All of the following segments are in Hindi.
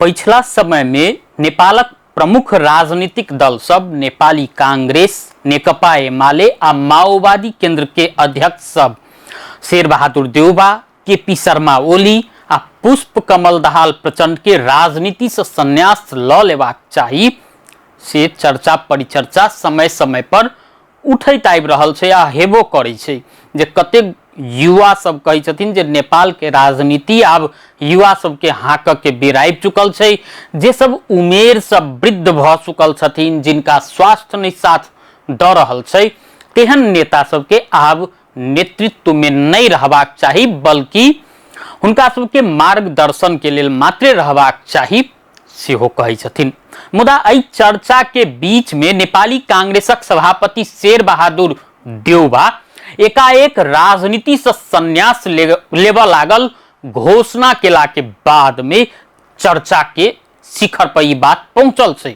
पिछला समय में नेपालक प्रमुख राजनीतिक दल सब नेपाली कांग्रेस, नेकपा एमाले आ माओवादी केंद्र के अध्यक्ष सब शेरबहादुर देउबा, केपी शर्मा ओली आ पुष्प कमल दाहाल प्रचंड के राजनीति से संन्यास ल लेबाक चाही से चर्चा परिचर्चा समय समय पर उठैत आबि रहल छै आ हेबो करै छै। जे कतेक युवा सब कहै छथिन जे नेपाल के राजनीति आब युवा सब के हाँक के बेर आबि चुकल छै, जे सब उमेर से वृद्ध भ चुकल छथिन, जिनका स्वास्थ्य नहीं साथ द रहल छै, तेहन नेता सब के आब नेतृत्व में नहीं रहबाक चाही, बल्कि हुनका सबके मार्गदर्शन के लेल मात्र रहबाक चाही सेहो कहै छथिन। मुदा एहि चर्चा के बीच में नेपाली कांग्रेसक सभापति शेरबहादुर देउबा एकाएक राजनीति से संन्यास लेबा लागल घोषणा केला के बाद में चर्चा के शिखर पर ई बात पहुंचल छै।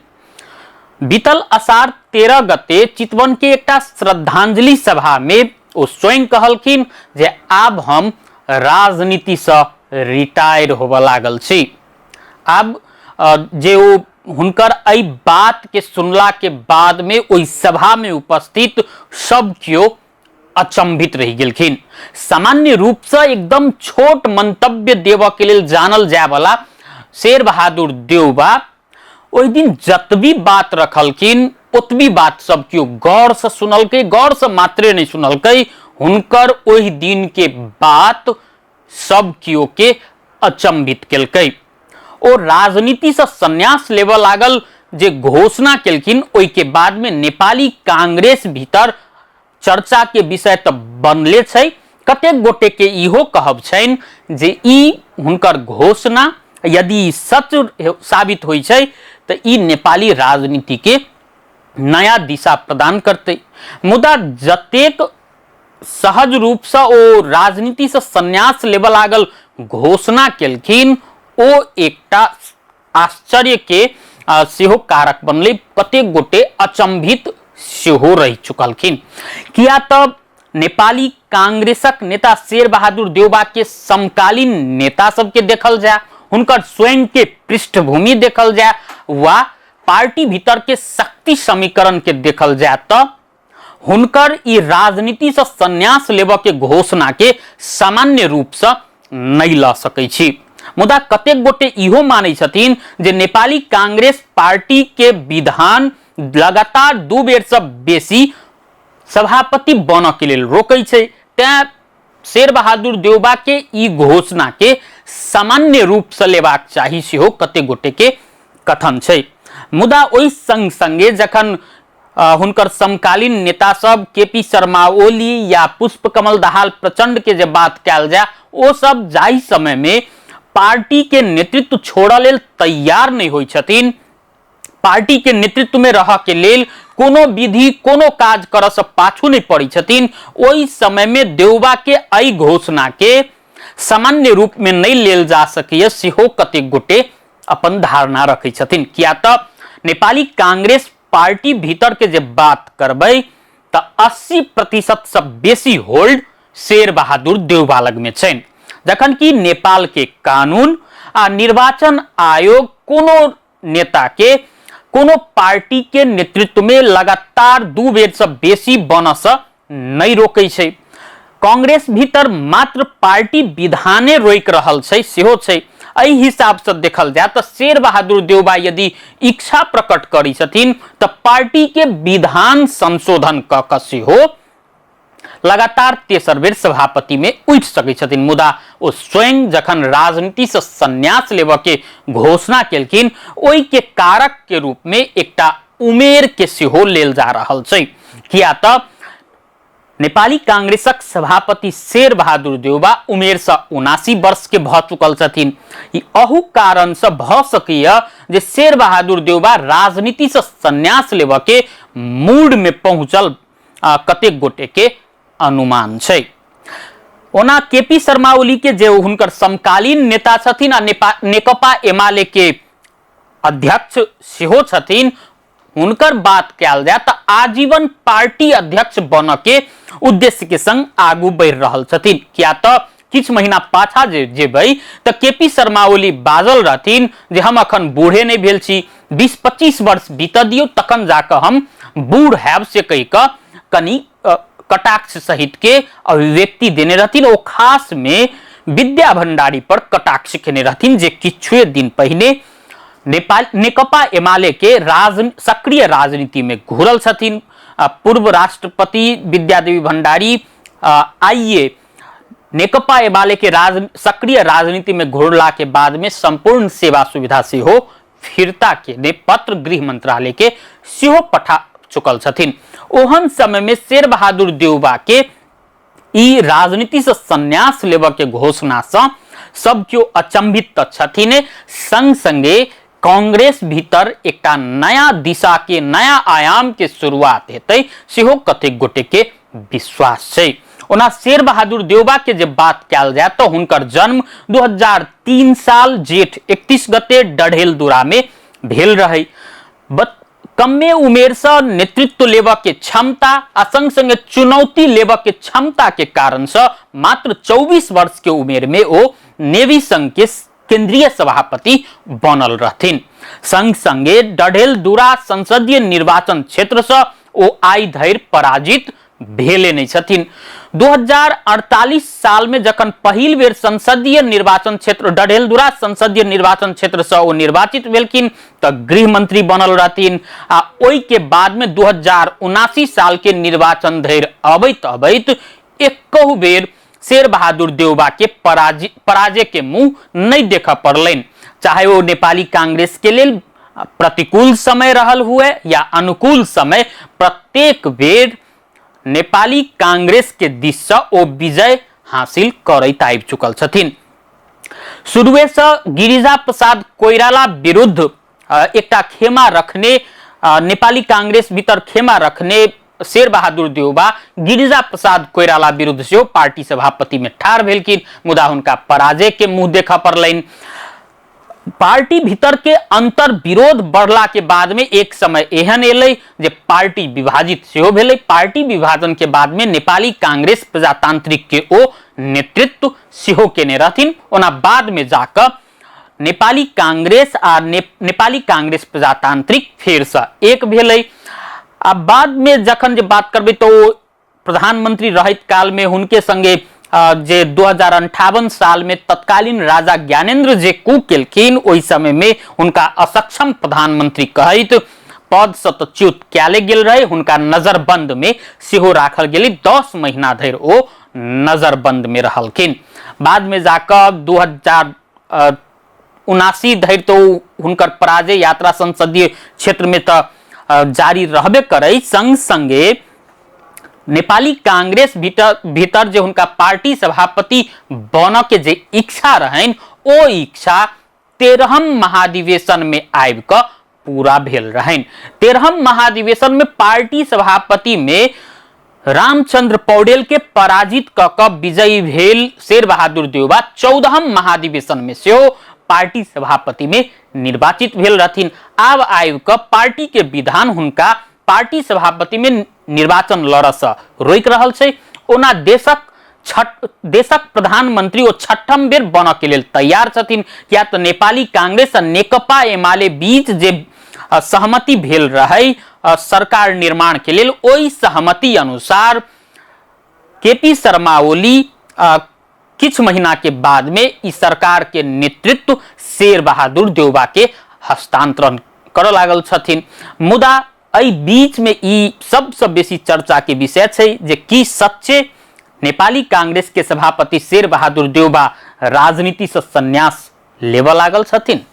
बीतल असार 13 गते चितवन के एकटा श्रद्धांजलि सभा में ओ स्वयं कहलखिन जे आब हम राजनीति से रिटायर होबे लागल छी। आब जे ओ हुनकर एहि बात के सुनला के बाद में ओहि सभा में उपस्थित सब कियो अचंभित रह गेलखिन। सामान्य रूप से एकदम छोट मंतव्य देव के लेल जानल जाय वाला शेरबहादुर देउबा ओहि दिन जतबी बात रखलखिन ओतबी बात सब कियो गौर से सुनलकै, गौर से मात्रे नहीं सुनलकै, हुनकर ओहि दिन के बात सब कियो के अचंभित केलकै। ओ राजनीति से संन्यास लेबे लागल जे घोषणा केलखिन, ओहि के बाद में नेपाली कांग्रेस भीतर चर्चा के विषय तो बनले छै। कतेक गोटे के इहो कहब छैन जे ई हुनकर घोषणा यदि सच साबित होइ छै तो ई नेपाली राजनीति के नया दिशा प्रदान करते। मुदा जतेक सहज रूप से ओ राजनीति से संन्यास लेबे लागल घोषणा केलखिन, ओ एकटा आश्चर्य के सेहो कारक बनले। कतेक गोटे अचंभित सेहो रह चुकलखिन। किया तब नेपाली कांग्रेसक नेता शेरबहादुर देउबा के समकालीन नेता सबके देखल जाए, हुनकर स्वयं के पृष्ठभूमि देखल जाए, वा पार्टी भीतर के शक्ति समीकरण के देखल जाए तो हुनकर ई राजनीति से संन्यास लेबे के घोषणा के सामान्य रूप से नहीं ल सकै छी। मुदा कतेक गोटे इहो मानै छथिन जे नेपाली कांग्रेस पार्टी के विधान लगातार 2 बेर से बेसी सभापति बन के लेल रोकै छै। तें शेरबहादुर देउबा के ई घोषणा के सामान्य रूप से लेबाक चाही सेहो कतेक गोटे के कथन छै। मुदा ओहि संग संगे जखन हुनकर समकालीन नेता सब केपी शर्मा ओली या पुष्प कमल दाहाल प्रचंड के जे बात कयल जाए, ओ सब जाहि समय में पार्टी के नेतृत्व छोड़े लेल तैयार नहीं होइ छथिन, पार्टी के नेतृत्व में रह के लेल कोनो विधि कोनो काज कर से पाछू नहीं पड़ी छथिन, ओहि समय में देउबा के एहि घोषणा के सामान्य रूप में नहीं लेल जा सकै सेहो कतेक गोटे अपन धारणा रखै छथिन। किया तो नेपाली कांग्रेस पार्टी भीतर के जे बात करबै तो 80% से बेसी होल्ड शेरबहादुर देउबा लग में छैन, जखन कि नेपाल के कानून आ निर्वाचन आयोग कोनो नेता के कोनो पार्टी के नेतृत्व में लगातार 2 बेर से बेसी बन से नहीं रोकै छै। कांग्रेस भीतर मात्र पार्टी विधाने रोक रहल छै सेहो छै। एहि हिसाब से देखल जाए तो शेरबहादुर देउबा यदि इच्छा प्रकट करै छथिन तो पार्टी के विधान संशोधन क के सेहो लगातार 3 बेर सभापति में उठ सकै छथिन। मुदा ओ स्वयं जखन राजनीति से संन्यास लेबे के घोषणा केलखिन, ओहि के कारक के रूप में एकटा उमेर के सेहो लेल जा रहल छै। किया तो नेपाली कांग्रेसक सभापति शेरबहादुर देउबा उमेर से 79 वर्ष के भ चुकल छथिन। ई अहू कारण से भ सकैय जे शेरबहादुर देउबा राजनीति से संन्यास लेबे के मूड में पहुंचल कतेक गोटे के अनुमान छै। ओना केपी शर्मा ओली के जे हुनकर समकालीन नेता छथिन आ नेकपा एमाले के अध्यक्ष सेहो छथिन, हुनकर बात कयल जाए तो आजीवन पार्टी अध्यक्ष बन के उद्देश्य के संग आगू बढ़ रहल छथिन। किया तो किछ महीना पाछा जेबै त केपी शर्मा ओली बाजल रहथिन जे हम अखन बूढ़े नहीं भेल छी, 20-25 वर्ष बीत दियो तखन जाकर हम बूढ़ हैब से कहि क कनी कटाक्ष सहित के अभिव्यक्ति देने रहथिन। ओ खास में विद्या भंडारी पर कटाक्ष केने रहथिन जे किछुए दिन पहिने नेकपा एमाले के सक्रिय राजनीति में घुरल छथिन। पूर्व राष्ट्रपति विद्यादेवी भंडारी आइए नेकपा एमाले के सक्रिय राजनीति में घुरला के बाद में संपूर्ण सेवा सुविधा से हो फिरता के ने पत्र गृह मंत्रालय के सेहो पठा चुकल छथिन। ओहन समय में शेर बहादुर देउबा के ई राजनीति से संन्यास लेवा के घोषणा से सब क्यों अचंभित त छथिन। संग संगे कांग्रेस भीतर एकटा नया दिशा के नया आयाम के शुरुआत हेतै सेहो कतेक गोटे के विश्वास छै। ओना शेर बहादुर देउबा के जब बात कयल जाय तो हुनकर जन्म 2003 साल जेठ 31 गते डढ़ेलदुरा में भेल रहे। कमे उमेर से नेतृत्व लेवा के क्षमता आ संग संगे चुनौती लेवा के क्षमता के कारण से मात्र 24 वर्ष के उमेर में ओ नेवी संघ के केंद्रीय सभापति बनल रहथिन। संग संगे डढ़ेलदुरा संसदीय निर्वाचन क्षेत्र से ओ आई धरि पराजित भेले नहीं छथिन। 2048 साल में जखन पहिल बेर संसदीय निर्वाचन क्षेत्र डढ़ेलदुरा संसदीय निर्वाचन क्षेत्र से ओ निर्वाचित भेलखिन त गृह मंत्री बनल रहथिन। आ ओई के बाद में 2079 साल के निर्वाचन धरि अबैत एकहु बेर शेर बहादुर देउबा के पराजय के मुंह नहीं देखा पड़लनि, चाहे वो नेपाली कांग्रेस के लिए प्रतिकूल समय रहल हुए या अनुकूल समय। प्रत्येक बेर नेपाली कांग्रेस के दिश से ओ विजय हासिल करैत आबि चुकल छथिन। शुरुए से गिरिजा प्रसाद कोइराला विरुद्ध एकटा खेमा रखने नेपाली कांग्रेस भीतर खेमा रखने शेर बहादुर देउबा गिरिजा प्रसाद कोइराला विरुद्ध से पार्टी सभापति में ठाड़ भेलखिन, मुदा हुनका पराजय के मुंह देखा पड़लनि। पार्टी भीतर के अंतर विरोध बढ़ला के बाद में एक समय एहन एलै जे पार्टी विभाजित सेहो भेलै। पार्टी विभाजन के बाद में नेपाली कांग्रेस प्रजातांत्रिक के ओ नेतृत्व सेहो केने रहथिन। ओना बाद में जाकर नेपाली कांग्रेस आ नेपाली कांग्रेस प्रजातांत्रिक फेर से एक भेलै। अब बाद में जखन जे बात करबै तो प्रधानमंत्री रहित काल में हुनके संगे जे 2058 साल में तत्कालीन राजा ज्ञानेन्द्र जे कू केलखिन, ओहि समय में हुनका असक्षम प्रधानमंत्री कहैत पद से तो च्युत कैले गेल रहे, हुनका नजरबंद में सेहो राखल गेलै। 10 महीना धरि ओ नजरबंद में रहलखिन। बाद में जाकर 2079 धरि तो हुनकर पराजय यात्रा संसदीय क्षेत्र में तो जारी रहबे करे। संग संगे नेपाली कांग्रेस भीतर जे हुनका पार्टी सभापति बन के जे इच्छा रहन, ओ इच्छा 13हम महाधिवेशन में आबि क पूरा भेल रहन। 13हम महाधिवेशन में पार्टी सभापति में रामचंद्र पौडेल के पराजित क विजयी भेल शेर बहादुर देउबा 14हम महाधिवेशन में से पार्टी सभापति में निर्वाचित भेल रहथिन। आब आबि क पार्टी के विधान हुनका पार्टी सभापति में निर्वाचन लड़स रोक रहल छै। ओना देशक प्रधानमंत्री ओ छठम बेर बन के लेल तैयार छथिन, किया तो नेपाली कांग्रेस आ नेकपा एमाले बीच जे सहमति भेल रहे सरकार निर्माण के लेल, ओई सहमति अनुसार केपी शर्मा ओली किछ महीना के बाद में इस सरकार के नेतृत्व शेर बहादुर देउबा के हस्तांतरण कर लागल छथिन। मुदा एहि बीच में ई सबसे बेसी चर्चा के विषय छै जे की सच्चे नेपाली कांग्रेस के सभापति शेर बहादुर देउबा राजनीति से संन्यास लेवा लागल छथिन।